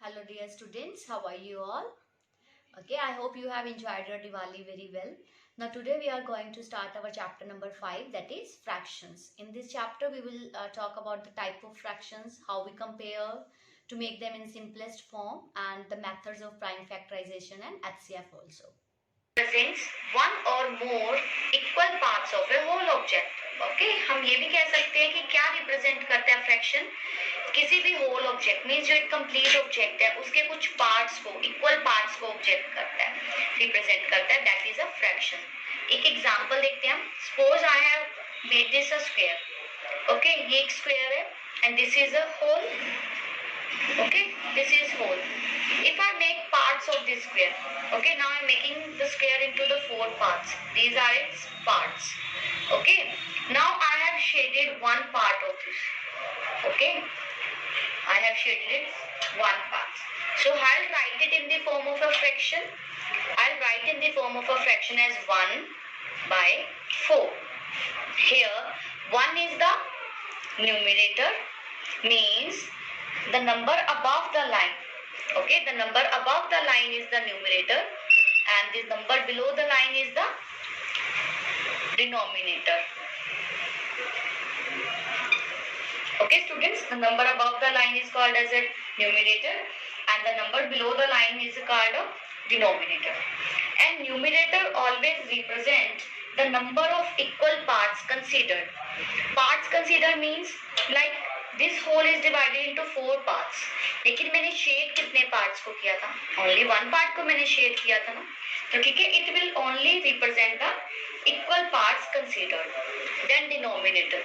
Hello dear students, how are you all? Okay, I hope you have enjoyed your Diwali very well. Now today we are going to start our chapter number 5, that is fractions. In this chapter we will talk about the type of fractions, how we compare to make them in simplest form, and the methods of prime factorization and HCF also. Presents one or more equal parts of a whole object. Okay, हम ये भी कह सकते हैं कि क्या represent करता है फ्रैक्शन, किसी भी होल ऑब्जेक्ट मीन जो एक कंप्लीट ऑब्जेक्ट है उसके कुछ पार्ट्स को, इक्वल पार्ट्स को ऑब्जेक्ट करता है, रिप्रेजेंट करता है, दैट इज अ फ्रैक्शन. एक एग्जांपल देखते हैं हम. Suppose I have made this a square. Okay, ये एक स्क्वायर है and this is a whole. Okay, this is whole. If I make parts of this square, okay, now I'm making the square into the 4 parts. These are its parts. Okay, now I have shaded one part of this. Okay, I have shaded it one part. So I'll write it in the form of a fraction. I'll write in the form of a fraction as 1 by 4. Here 1 is the numerator, means the number above the line. Okay, the number above the line is the numerator and the number below the line is the denominator. Okay students, the number above the line is called as a numerator and the number below the line is called a denominator. And numerator always represent the number of equal parts considered. Parts considered means like this whole is divided into 4 parts. लेकिन मैंने shade कितने parts को किया था? Only one part को मैंने shade किया था ना, तो ठीक है, it will only represent the equal parts considered. Then denominator.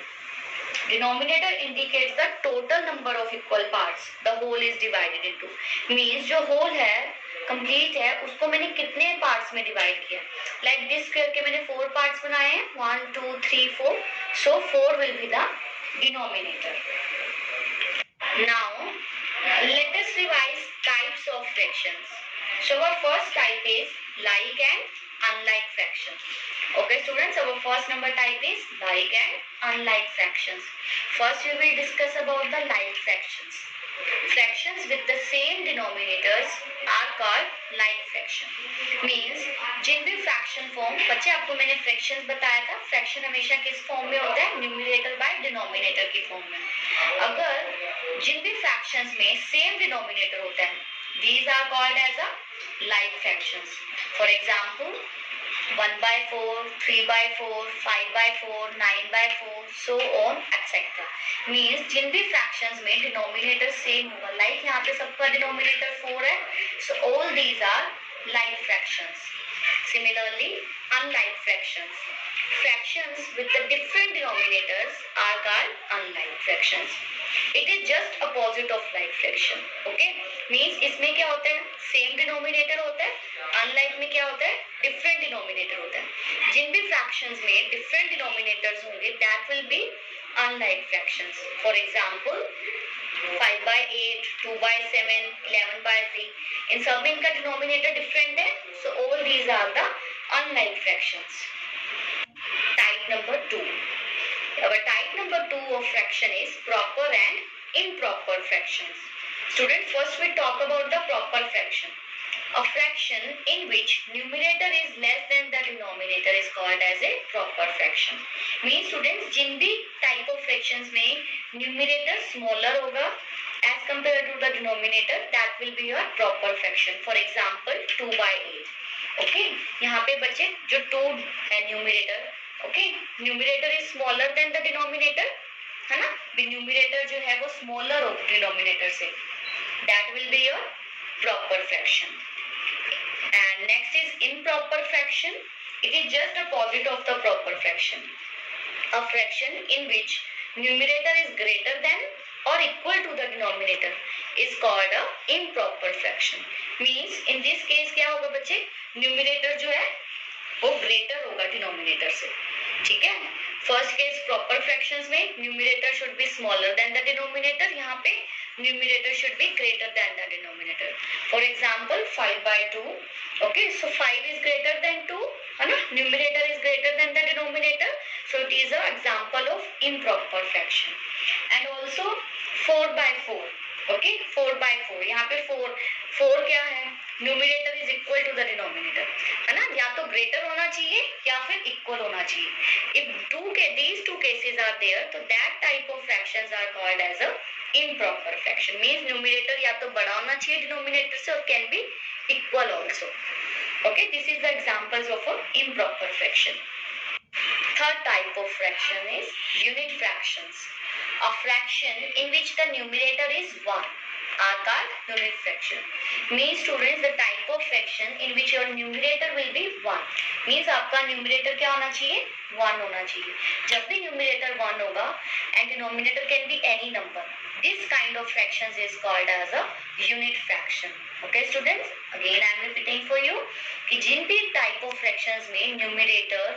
Denominator indicates the total number of equal parts the whole is divided into. Means जो whole है, complete है, उसको मैंने कितने parts में divide किया? Like this square के मैंने 4 parts बनाए हैं, 1, 2, 3, 4. So 4 will be the denominator. Now let us revise types of fractions. So our first type is like and unlike fractions. Okay students, our first number type is like and unlike fractions. First we will discuss about the like fractions. Fractions with the same denominators are called like fraction. Means जिन भी fraction form, बच्चे आपको मैंने fractions बताया था, fraction हमेशा किस form में होता है? numerator by denominator की form में. अगर जिन भी fractions में same denominator होता है, these are called as a like fractions. For example, 1 by 4, 3 by 4, 5 by 4, 9 by 4, so on etc. Means जिन भी fractions में denominator same होगा, like यहाँ पे सबका denominator 4 है, so all these are like fractions. Similarly, unlike fractions. Fractions with the different denominators are called unlike fractions. It is just opposite of like fraction. Okay, means इसमें क्या होता है? Same denominator होता है. Unlike में क्या होता है? Different denominator होता है. जिन भी fractions में different denominators होंगे, that will be unlike fractions. For example, 5 by 8, 2 by 7, 11 by 3. इन सब में इनका denominator different है, so all these are the unlike fractions. Type number 2. Our type number 2 of fraction is proper and improper fractions. Students, first we talk about the proper fraction. A fraction in which numerator is less than the denominator is called as a proper fraction. Means students, जिन भी type of fractions में numerator smaller होगा as compared to the denominator, that will be your proper fraction. For example, 2 by 8. Okay, यहाँ पे बच्चे जो 2 है numerator, okay, numerator is smaller than the denominator, है ना? The numerator जो है वो smaller हो denominator से, that will be your proper fraction. And next is improper fraction. It is just opposite of the proper fraction. A fraction in which numerator is greater than or equal to the denominator is called a improper fraction. Means in this case क्या होगा बच्चे? Numerator जो है वो greater होगा denominator से. ठीक है, फर्स्ट केस प्रॉपर फ्रैक्शंस में numerator should be smaller than the denominator, यहाँ पे numerator should be greater than the denominator. For example 5 by 2. Okay, so 5 is greater than 2, है ना? Numerator is greater than the denominator, so it is a example of improper fraction. And also 4 by 4. Okay 4/4 यहाँ पे 4 क्या है, numerator is equal to the denominator, है ना, या तो ग्रेटर होना चाहिए या फिर इक्वल होना चाहिए। If these two cases are there, तो that type of fractions are called as a improper fraction, means numerator या तो बड़ा होना चाहिए डिनोमिनेटर से और can be equal also. Okay, this is the examples of a improper fraction. Third type of fraction is unit fractions. A fraction in which the numerator is 1 are called unit fraction. Means students, the type of fraction in which your numerator will be 1. Means आपका numerator क्या होना चाहिए, 1 होना चाहिए. जब भी numerator 1 होगा and denominator can be any number, this kind of fractions is called as a unit fraction. Okay students, again I am repeating for you कि जिन भी type of fractions में numerator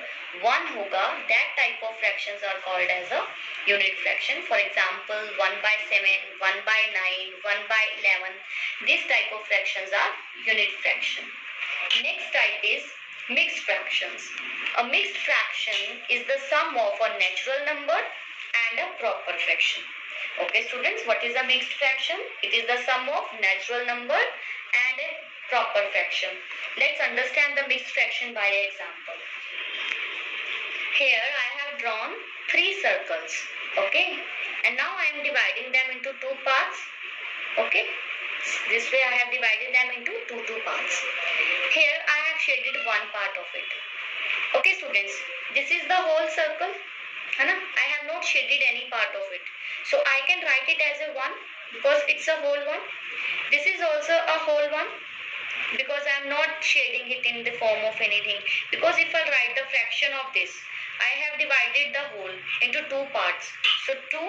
1 होगा, that type of fractions are called as a unit fraction. For example, 1/7, 1/9, 1/11. This type of fractions are unit fraction. Next type is mixed fractions. A mixed fraction is the sum of a natural number and a proper fraction. Okay students, what is a mixed fraction? It is the sum of natural number and a proper fraction. Let's understand the mixed fraction by example. Here I have drawn 3 circles, okay, and now I am dividing them into 2 parts. Okay, this way I have divided them into two parts. Here I have shaded one part of it. Okay students, this is the whole circle, है ना? I have not shaded any part of it, so I can write it as a 1 because it's a whole one. This is also a whole one because I am not shading it in the form of anything, because if I write the fraction of this, I have divided the whole into 2 parts, so 2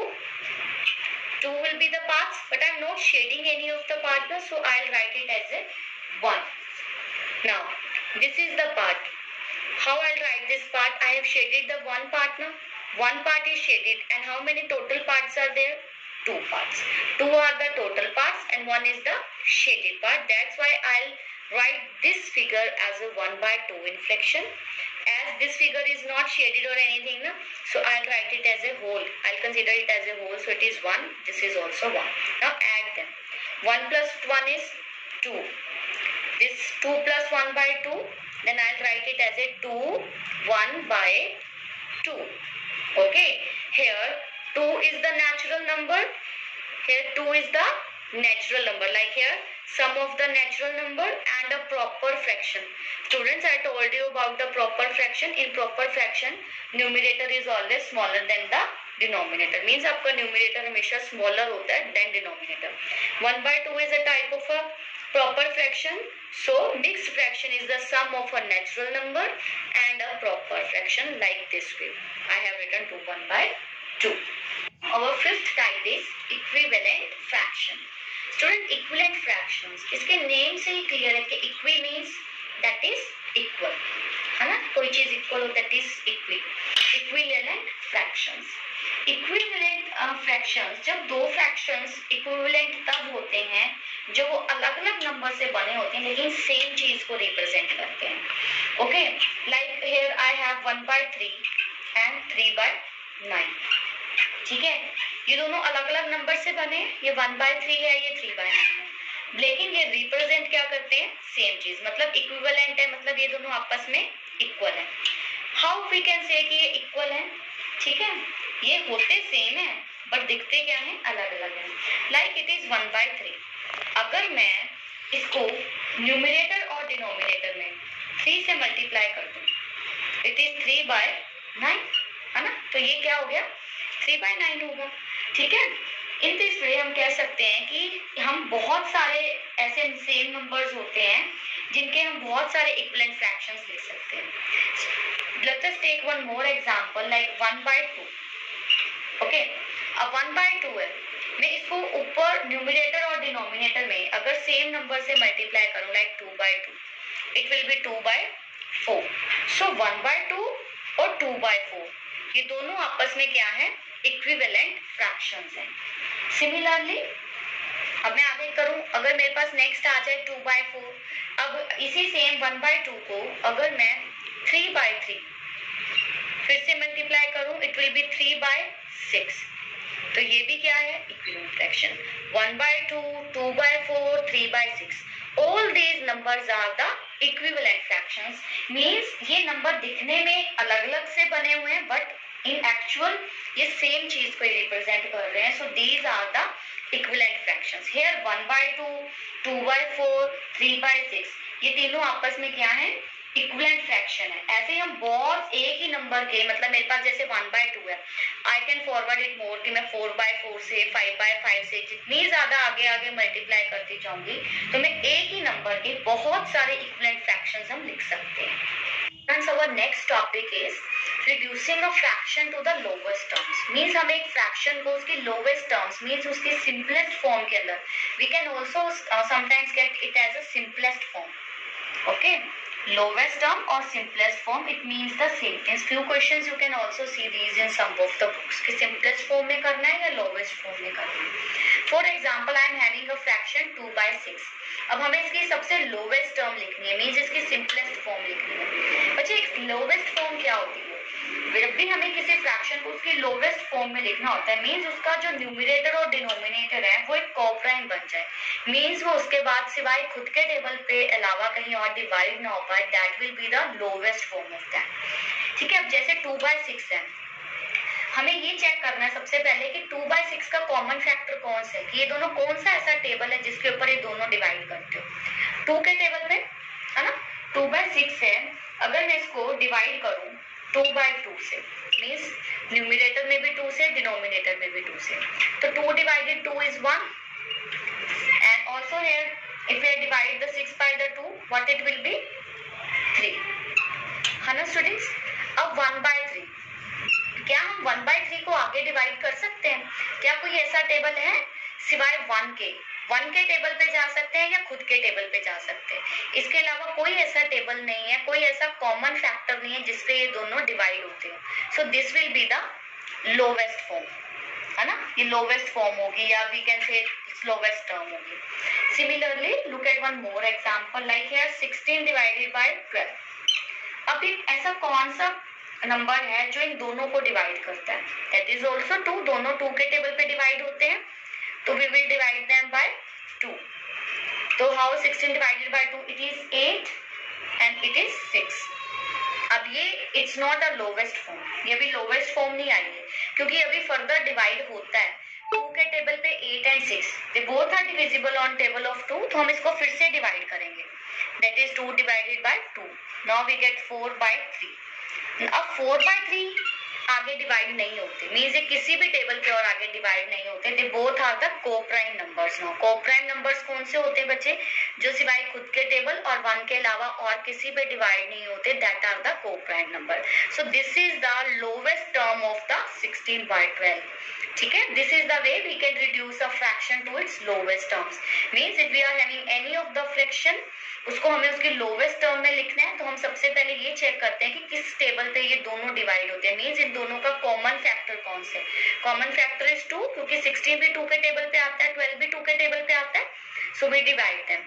will be the parts, but I am not shading any of the parts, so I'll write it as a 1. Now this is the part. How I'll write this part? I have shaded the one part now. One part is shaded, and how many total parts are there? 2 parts. 2 are the total parts and 1 is the shaded part. That's why I'll write this figure as a 1/2 inflection. As this figure is not shaded or anything, no? So I'll write it as a whole. I'll consider it as a whole. So it is 1. This is also 1. Now add them. 1 plus 1 is 2. This 2 plus 1/2. Then I'll write it as a 2, 1/2. Okay. Here 2 is the natural number. Here 2 is the natural number. Like here, sum of the natural number and a proper fraction. Students, I told you about the proper fraction. In proper fraction, numerator is always smaller than the denominator. Means आपका numerator हमेशा smaller होता है than denominator. 1/2 is a type of a proper fraction. So mixed fraction is the sum of a natural number and a proper fraction, like this way. I have written 2 1/2. Our fifth type is equivalent fraction. Student, equivalent fractions, इसके name से ही clear है कि equi means that is equal, है ना, कोई चीज equal हो that is equi. Equivalent fractions. Equivalent fractions, जब दो फ्रैक्शंस इक्विवेलेंट तब होते हैं जब वो अलग अलग नंबर से बने होते हैं लेकिन सेम चीज को रिप्रेजेंट करते हैं. Okay, like here I have 1/3 and 3/9. ठीक है, ये दोनों अलग अलग नंबर से बने, ये 1/3 है, ये 3/9 है, लेकिन ये रिप्रेजेंट क्या करते हैं, सेम चीज, मतलब इक्विवेलेंट है, मतलब ये दोनों आपस में इक्वल है. हाउ वी कैन से कि ये इक्वल है? ठीक है, ये होते सेम है बट दिखते क्या है, अलग अलग है. Like it is 1/3. अगर मैं इसको न्यूमिनेटर और डिनोमिनेटर में 3 से मल्टीप्लाई कर दूं, इट इज 3/9, है ना, तो ये क्या हो गया, 3/9 होगा. ठीक है, इन दिस वे हम कह सकते हैं कि हम बहुत सारे ऐसे सेम नंबर्स होते हैं जिनके हम बहुत सारे इक्विवेलेंट फ्रैक्शंस लिख सकते हैं. Let's just take one more example like 1/2. Okay, अब 1/2 है, मैं इसको ऊपर न्यूमिनेटर और डिनोमिनेटर में अगर सेम नंबर से मल्टीप्लाई करूं लाइक 2/2, इट विल बी 2/4. सो 1/2 और 2/4 ये दोनों आपस में क्या है, इक्विवेलेंट फ्रैक्शंस हैं. सिमिलरली अब मैं आगे करूं, अगर मेरे पास नेक्स्ट आ जाए 2/4, अब इसी सेम 1/2 को अगर मैं 3/3 फिर से मल्टीप्लाई करूं, इट विल बी 3/6. तो ये भी क्या है, equivalent fraction. 1/2, 2/4, 3/6, all these numbers are the equivalent fractions, means ये नंबर दिखने में अलग अलग से बने हुए हैं बट इन एक्चुअल ये सेम चीज को रिप्रेजेंट कर रहे हैं। So these are the equivalent fractions. Here 1/2, 2/4, 3/6 ये तीनों आपस में क्या है, इक्विवेलेंट फ्रैक्शन है। ऐसे ही हम बहुत एक ही नंबर के, मतलब मेरे पास जैसे 1/2 है, I can forward it more कि मैं 4/4 से 5/5 से जितनी ज्यादा आगे आगे मल्टीप्लाई करती जाऊंगी तो मैं एक ही नंबर के बहुत सारे इक्विवेलेंट फ्रैक्शंस हम लिख सकते हैं। Friends, our next topic is reducing a fraction to the lowest terms. Means हम एक fraction को उसकी lowest terms means उसकी simplest form के अंदर, we can also sometimes get it as a simplest form. Okay, lowest term or simplest form, it means the same. In few questions you can also see these in some of the books कि simplest form में करना है या lowest form में करना है। For example, I am having a fraction 2/6. अब हमें इसकी सबसे लोवेस्ट टर्म लिखनी है, मीन्स इसकी सिंपलेस्ट फॉर्म लिखनी है। बच्चे एक लोवेस्ट फॉर्म क्या होती है, जब भी हमें किसी फ्रैक्शन को उसकी लोवेस्ट फॉर्म में लिखना होता है मीन्स उसका जो न्यूमरेटर और डिनोमिनेटर है वो एक कोप्राइम बन जाए, मीन्स वो उसके बाद सिवाय खुद के टेबल पे अलावा कहीं और डिवाइड ना हो पाए, that will be the lowest form of that. ठीक है, अब जैसे 2/6 है, हमें ये चेक करना है सबसे पहले कि 2/6 का कॉमन फैक्टर कौन सा है, कि ये दोनों कौन सा ऐसा टेबल है जिसके ऊपर ये दोनों डिवाइड करते हो। 2 के टेबल पे है ना, 2/6 है, अगर मैं इसको डिवाइड करूं 2/2 से, मीन्स न्यूमरेटर में भी 2 से, डिनोमिनेटर में भी 2 से, तो 2 divided 2 is 1 and also here if I divide the 6 by the 2 what it will be 3 है ना स्टूडेंट्स। अब 1/3, क्या हम 1/3 को आगे डिवाइड कर सकते हैं? क्या कोई ऐसा टेबल है सिवाय 1 के टेबल पे जा सकते हैं या खुद के टेबल पे जा सकते हैं, इसके अलावा कोई ऐसा टेबल नहीं है, कोई ऐसा कॉमन फैक्टर नहीं है जिसपे ये दोनों डिवाइड होते हो। So this will be the lowest form, है ना, ये लोवेस्ट फॉर्म होगी या we can say lowest term होगी। Similarly look at one more example like here 16 divided by 12। अब ऐसा कौन सा नंबर है जो इन दोनों को डिवाइड करता है, दैट इज ऑल्सो 2, दोनों 2 के टेबल पे डिवाइड होते हैं, तो we will divide them by 2। तो how 16 divided by 2, it is 8 and it is 6। अब ये it's not a lowest form, ये भी लोवेस्ट फॉर्म नहीं आई है क्योंकि अभी फर्दर डिवाइड होता है। 2 के टेबल पे 8 and 6 they both are divisible on table of 2, तो हम इसको फिर से डिवाइड करेंगे, that is 2 divided by 2, now we get 4/3। अब 4/3 आगे डिवाइड नहीं होते, मीन्स ये किसी भी टेबल पे और आगे डिवाइड नहीं होते, they both are the coprime numbers. Now coprime numbers कौन से होते हैं बच्चे, जो सिवाय खुद के टेबल और 1 के अलावा और किसी पे डिवाइड नहीं होते, that are the coprime number. So this is the lowest term of the 16/12। ठीक है, this is the way we can reduce a fraction to its lowest terms, means if we are having any of the fraction उसको हमें उसके lowest term में लिखना है, तो हम सबसे पहले ये चेक करते हैं कि किस टेबल पे ये दोनों डिवाइड होते हैं, मीन्स इन दोनों का कॉमन फैक्टर कौन से। कॉमन फैक्टर इज 2 क्योंकि 16 भी 2 के टेबल पे आता है, 12 भी 2 के टेबल पे आता है, सो वी डिवाइड देम।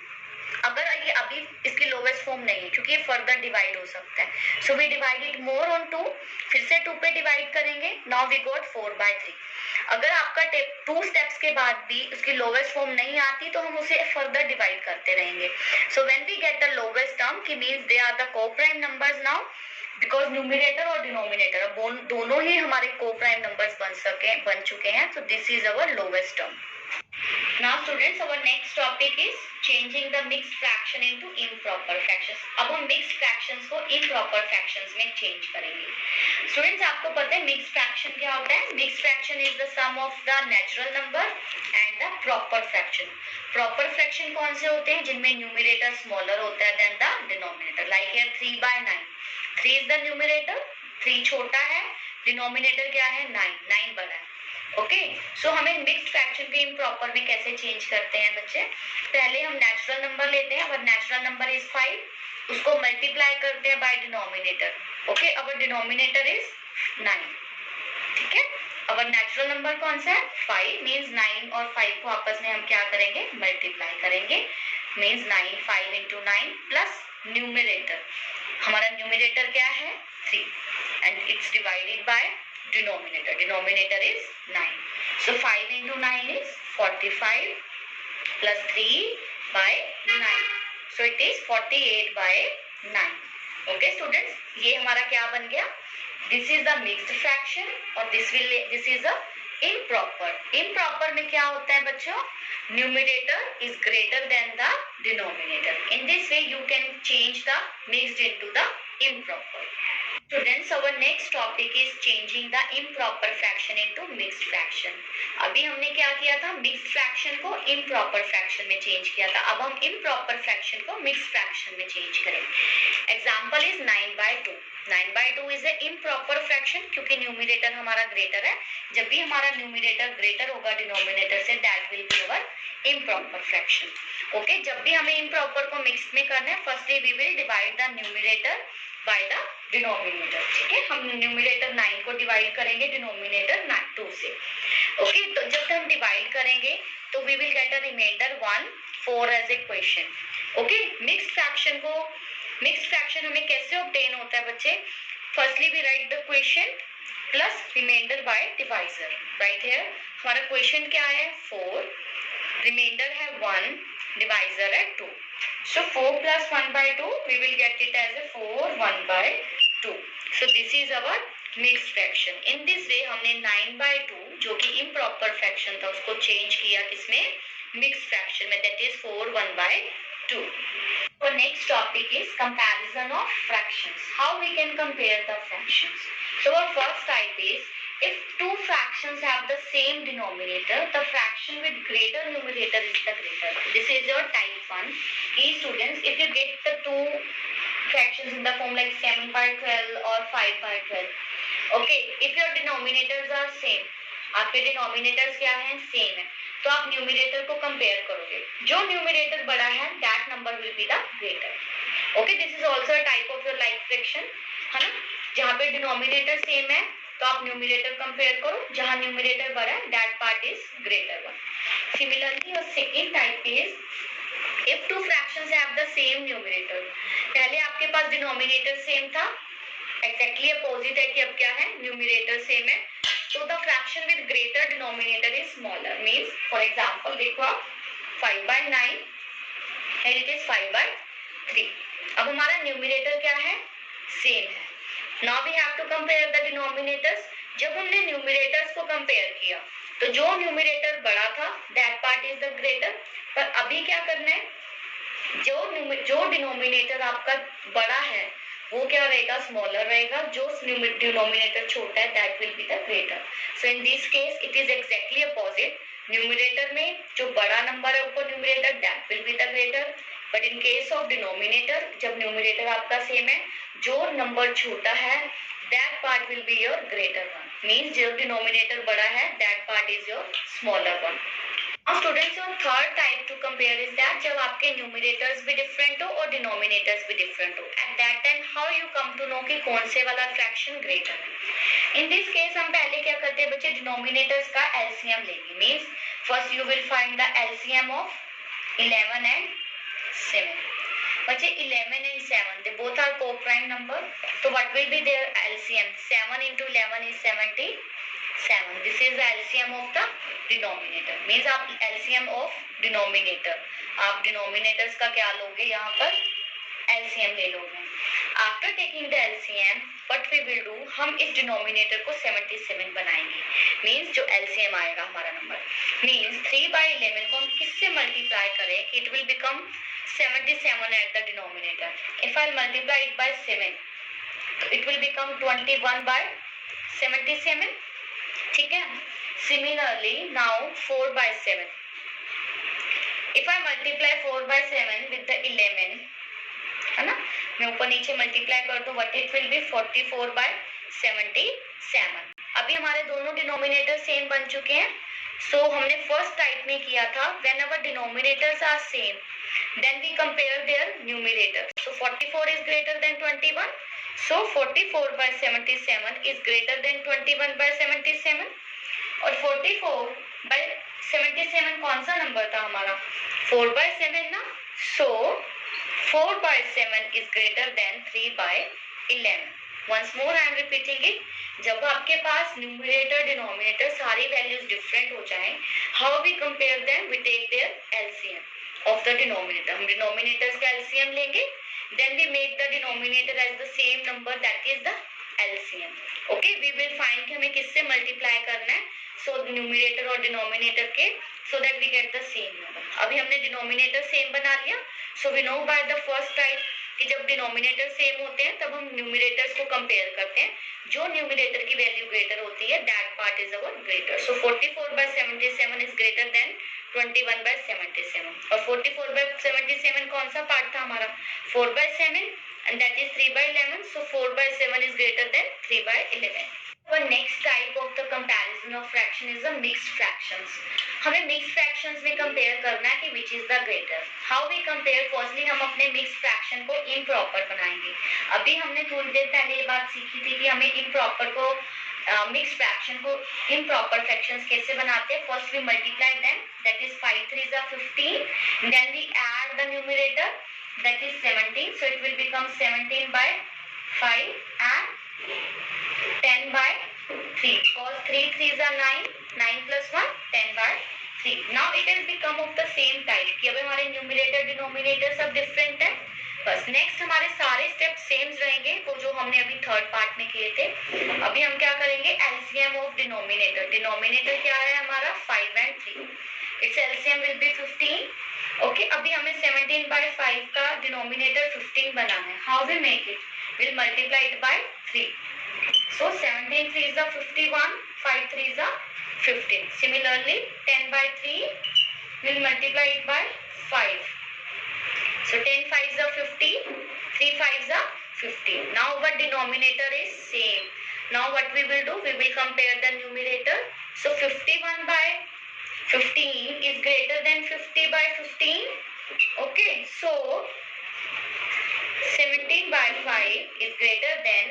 अगर ये अभी इसकी लोवेस्ट फॉर्म नहीं है क्योंकि ये फर्दर डिवाइड हो सकता है, so we divide it more on 2, फिर से 2 पे डिवाइड करेंगे, नाउ वी गॉट 4/3। अगर आपका 2 स्टेप्स के बाद भी उसकी लोवेस्ट फॉर्म नहीं आती तो हम उसे फर्दर डिवाइड करते रहेंगे। So when we get the lowest term कि means they are the coprime numbers now, because numerator और डिनोमिनेटर दोनों ही हमारे कोप्राइम नंबर्स बन चुके हैं, so this is our lowest term. Now students, our next topic is changing the mixed fraction into improper fractions. अब हम mixed fractions को improper fractions में change करेंगे। Students, आपको पता है mixed fraction क्या होता है? Mixed fraction is the sum of the natural number and the proper fraction. Proper fraction कौन से होते हैं? जिनमें numerator smaller होता है than the denominator. Like here 3/9. 3 is the numerator, 3 छोटा है, डिनोमिनेटर क्या है 9, 9 बड़ा है। ओके, सो हमें मिक्स्ड फ्रैक्शन के इम्प्रॉपर में कैसे चेंज करते हैं बच्चे, पहले हम नेचुरल नंबर लेते हैं, अगर नेचुरल नंबर इज 5 उसको मल्टीप्लाई करते हैं by denominator. Okay, our denominator is 9। ठीक है, अवर नेचुरल नंबर कौन सा है 5, मीन्स 9 और 5 को आपस में हम क्या करेंगे मल्टीप्लाई करेंगे, मीन्स 9 5 into 9 प्लस न्यूमरेटर, हमारा न्यूमरेटर क्या है 3 and it's divided by denominator. Denominator is 9. So 5 into 9 is 45 plus 3 by 9. So it is 48 by 9. Okay students, ये हमारा क्या बन गया? This is the mixed fraction और this is a improper. Improper में क्या होता है बच्चों? Numerator is greater than the denominator. In this way you can change the mixed into the improper. Students, our next topic is changing the improper fraction into mixed fraction. अभी हमने क्या किया था? Mixed fraction को improper fraction में change किया था. अब हम improper fraction को mixed fraction में change करेंगे. Example is 9/2. 9/2 is a improper fraction क्योंकि numerator हमारा greater है. जब भी हमारा numerator greater होगा denominator से, that will be our improper fraction. Okay, जब भी हमें improper को mixed में करना है, firstly we will divide the numerator by the denominator. ठीक है, हम न्यूमिनेटर 9 को डिवाइड करेंगे डिनोमिनेटर 2 से. ओके, तो जब हम डिवाइड करेंगे तो we will get a remainder 1 4 as a quotient. Okay, mixed fraction हमें कैसे ऑब्टेन होता है बच्चे? Firstly we write the quotient plus remainder by divisor. Right here हमारा क्वेश्चन क्या है? 4, रिमाइंडर है 1, डिवाइजर है 2. So 4 plus 1/2 we will get it as a 4 1/2. So this is our mixed fraction. In this way हमने 9/2 जो कि improper fraction था उसको change किया किसमें? Mixed fraction में, that is 4 1/2. So next topic is comparison of fractions. How we can compare the fractions? So our first type is if two fractions have the same denominator, the fraction with greater numerator is the greater. This is your type 1. Students, if you get the two fractions in the form like 7/12 or 5/12, okay, if your denominators are same, आपके denominators क्या हैं? Same है, तो आप numerator को compare करोगे. जो numerator बड़ा है that number will be the greater. Okay, this is also a type of your like fraction, है ना? जहाँ पे डिनोमिनेटर सेम है तो आप न्यूमिनेटर कंपेयर करो, जहाँ न्यूमिनेटर बड़ा है that part is greater one. Similarly और second type is if two fractions have the same numerator. पहले आपके पास डिनोमिनेटर सेम था, एक्जेक्टली अपोजिट है कि अब क्या है? न्यूमिनेटर सेम है, तो the fraction with greater denominator is smaller. Means for example देखो आप 5/9 एंड इट इज 5/3. अब हमारा न्यूमिनेटर क्या है? सेम है. Now we have to compare the denominators. जब हमने न्यूमिनेटर्स को कंपेयर किया तो जो न्यूमिनेटर बड़ा था that part is the greater. पर अभी क्या करना है? जो डिनोमिनेटर आपका बड़ा है वो क्या रहेगा? स्मॉलर रहेगा. जो डिनोमिनेटर छोटा है that will be the greater. So in this case it is exactly opposite. Numerator में जो बड़ा नंबर है ऊपर numerator that will be the greater. But in case of denominator जब न्यूमिनेटर आपका सेम है, जो नंबर छोटा है that part will be your greater one. Means जो डिनोमिनेटर बड़ा है that part is your smaller one. Now students, your third type two compare is that जब आपके न्यूमिनेटर्स भी डिफरेंट हो और डिनोमिनेटर्स भी डिफरेंट हो. At that time how you come to know कि कौन से वाला फ्रैक्शन ग्रेटर है? इन दिस केस हम पहले क्या करते हैं बच्चे? डिनोमिनेटर्स का एलसीएम लेंगे. Means first you will find the LCM of 11 and 7. बच्चे 11 and 7 they both are co-prime number, so what will be their LCM? 7 into 11 is 77. This is the LCM of the denominator. means आप LCM of denominator, आप denominators का क्या लोगे? यहाँ पर LCM ले लोगे. After taking the LCM, what we will do? हम इस denominator को 77 बनाएंगे. means जो LCM आएगा हमारा नंबर, means 3/11 को हम किससे मल्टीप्लाई करें कि it will become 77 at the denominator. If I multiply it by 7, it will become 21/77. ठीक है? Similarly, now 4/7. If I multiply 4/7 with the 11, है ना? मैं ऊपर नीचे मल्टीप्लाई कर दूं, what it will be? 44/77. अभी हमारे दोनों डिनोमिनेटर सेम बन चुके हैं. So हमने फर्स्ट टाइप में किया था when our denominators are same, then we compare their numerator. So 44 is greater than 21. So 44/77 is greater than 21/77. और 44/77 कौन सा नंबर था हमारा? 4/7 ना. So 4/7 is greater than 3/11. Once more I am repeating it. जब आपके पास न्यूमरेटर डिनोमिनेटर सारी वैल्यूज डिफरेंट हो जाएं, how we compare them, we take their LCM of the denominator. हम डिनोमिनेटर्स का एलसीएम लेंगे, then we make the denominator as the same number, that is the LCM. Okay, we will find कि हमें किससे multiply करना है, so numerator और denominator के, so that we get the same number. अभी हमने डिनोमिनेटर सेम बना लिया, so we know by the first type कि जब डिनोमिनेटर सेम होते हैं तब हम न्यूमरेटर्स को कंपेयर करते हैं, जो न्यूमरेटर की वैल्यू ग्रेटर होती है that part is our greater. So 44/77 is greater then 21/77, और 44/77 कौन सा पार्ट था हमारा, 4/7, and that is 3/11, so 4/7 is greater than 3/11. Our next type of the comparison of fraction is the mixed fractions. हमें mixed fractions में compare करना है कि which is the greater. How we compare? Firstly हम अपने mixed fraction को improper बनाएंगे। अभी हमने थोड़ी देर पहले ये बात सीखी थी कि हमें improper को mixed fraction को improper fractions कैसे बनाते हैं। First we multiply them, that is 5 3s are 15, then we add the numerator, that is 17, so it will become 17/5 and 10/3, because 3 3s are 9, 9 plus 1 10/3. Now it has become of the same type कि अब हमारे numerator denominator सब different है। बस next हमारे सारे step same रहेंगे, वो जो हमने अभी थर्ड पार्ट में किए थे। अभी हम क्या करेंगे, एलसीएम ऑफ डिनोमिनेटर। डिनोमिनेटर क्या है हमारा 5 and 3, it's LCM will be 15। Okay, अभी हमें 17/5 का डिनोमिनेटर 15 बनाना है। How we make it, will multiply it by 3, so 17 3s are 51, 5 3s are 15. Similarly 10/3 will multiply it by 5, so 10 5s are 50, 3 5s are 15. Now our denominator is same. Now what we will do, we will compare the numerator. So 51/15 is greater than 50/15. Okay, so 17/5 is greater than